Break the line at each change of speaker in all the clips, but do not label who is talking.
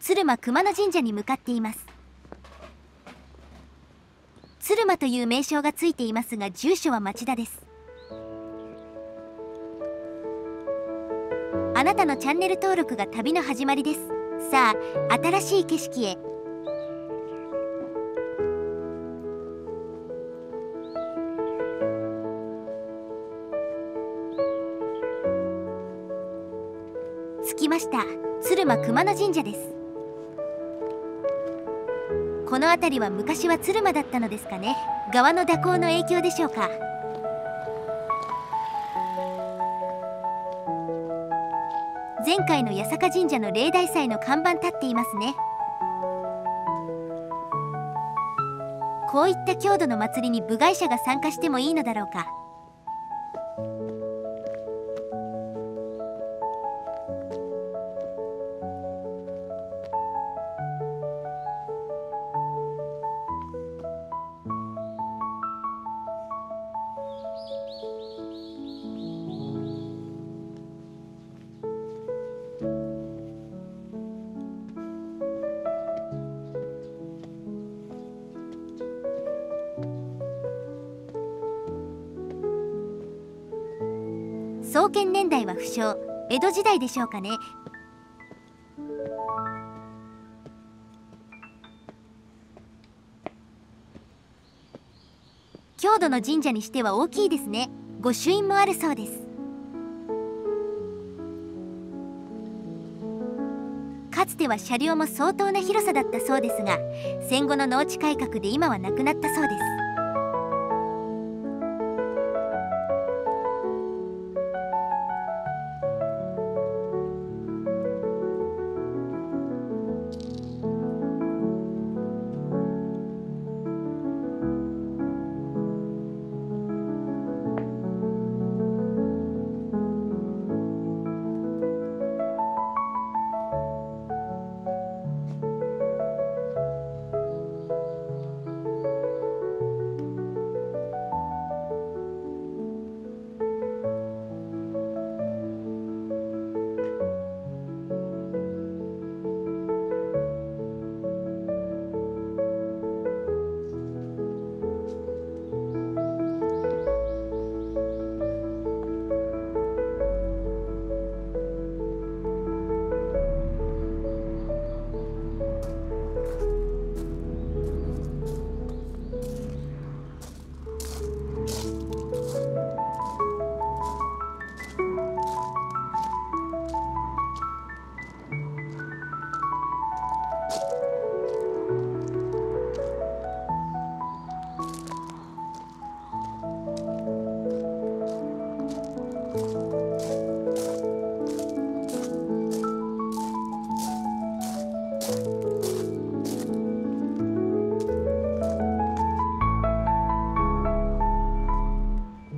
鶴間熊野神社に向かっています。鶴間という名称がついていますが、住所は町田です。あなたのチャンネル登録が旅の始まりです。さあ、新しい景色へ。着きました。鶴間熊野神社です。この辺りは昔は鶴間だったのですかね。川の蛇行の影響でしょうか。前回の八坂神社の例大祭の看板立っていますね。こういった郷土の祭りに部外者が参加してもいいのだろうか。創建年代は不詳、江戸時代でしょうかね。郷土の神社にしては大きいですね。御朱印もあるそうです。かつては車両も相当な広さだったそうですが、戦後の農地改革で今はなくなったそうです。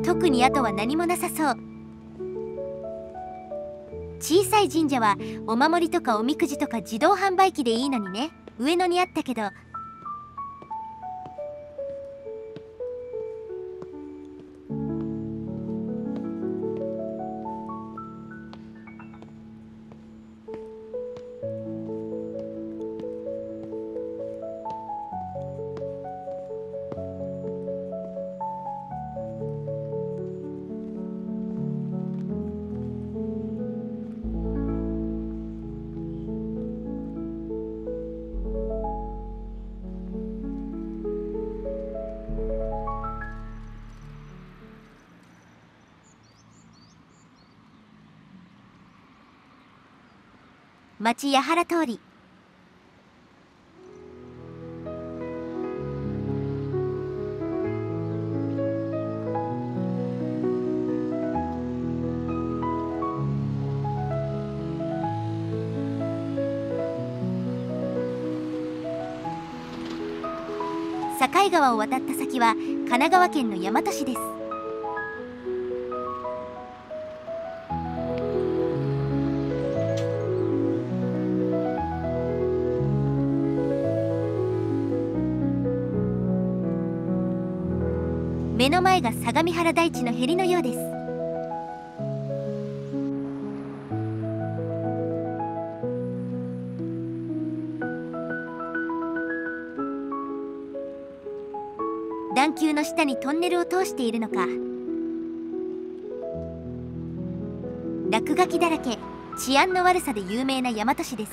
特にあとは何もなさそう。小さい神社はお守りとかおみくじとか自動販売機でいいのにね。上野にあったけど。町八原通り。境川を渡った先は神奈川県の大和市です。目の前が相模原台地のへりのようです。段丘の下にトンネルを通しているのか。落書きだらけ、治安の悪さで有名な大和市です。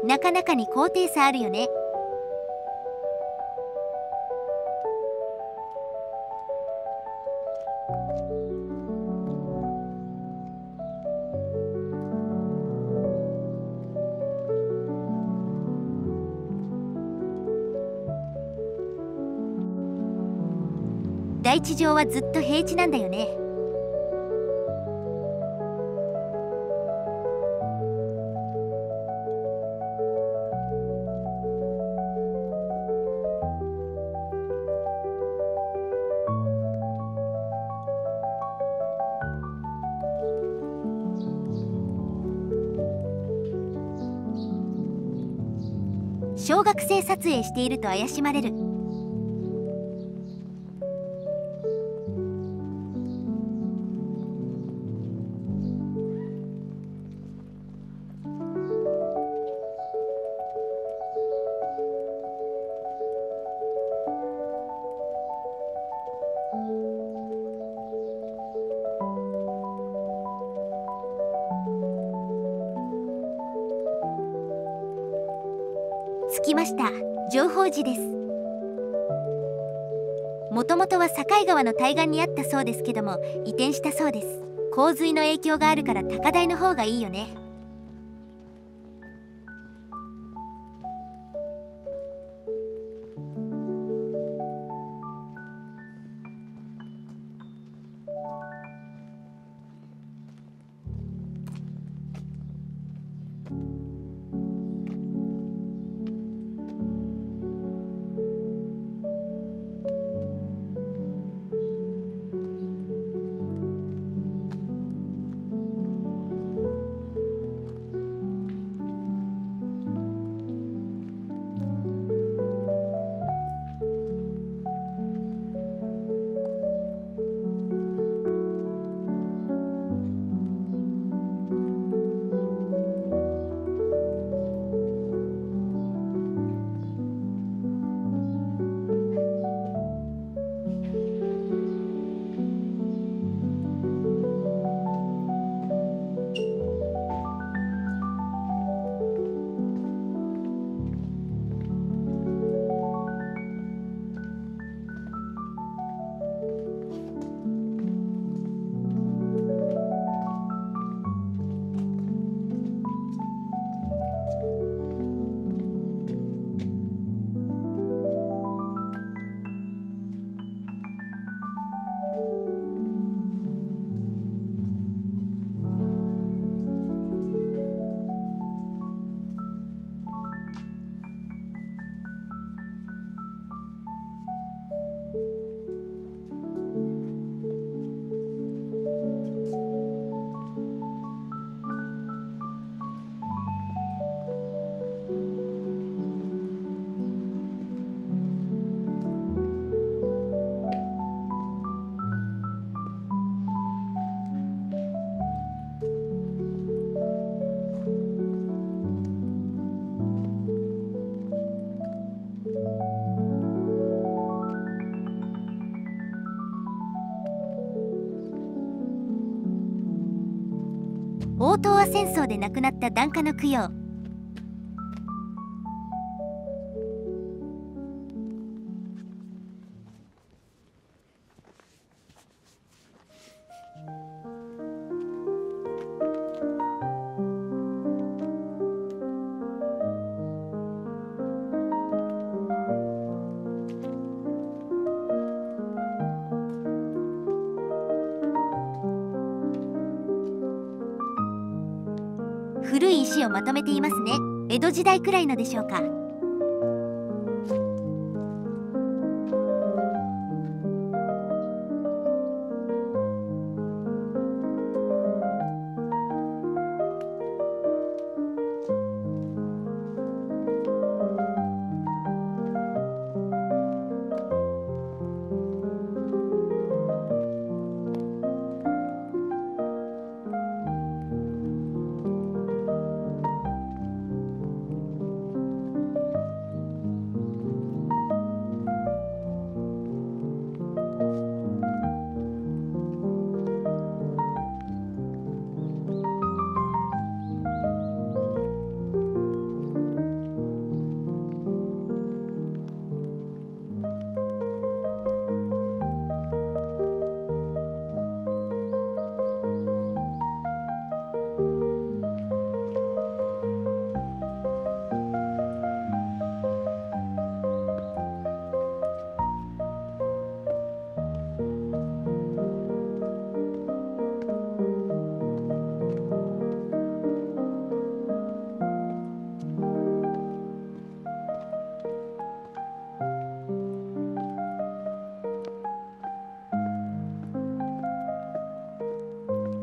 なかなかに高低差あるよね。大地上はずっと平地なんだよね。小学生撮影していると怪しまれる。着きました。浄法寺です。もともとは境川の対岸にあったそうですけども、移転したそうです。洪水の影響があるから高台の方がいいよね。大東亜戦争で亡くなった檀家の供養。古い石をまとめていますね。江戸時代くらいのでしょうか。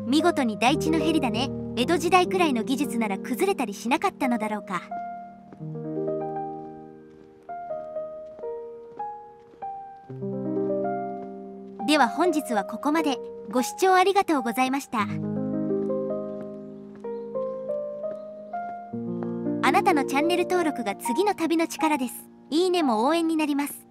見事に台地のヘリだね。江戸時代くらいの技術なら崩れたりしなかったのだろうか。では本日はここまで。ご視聴ありがとうございました。あなたのチャンネル登録が次の旅の力です。いいねも応援になります。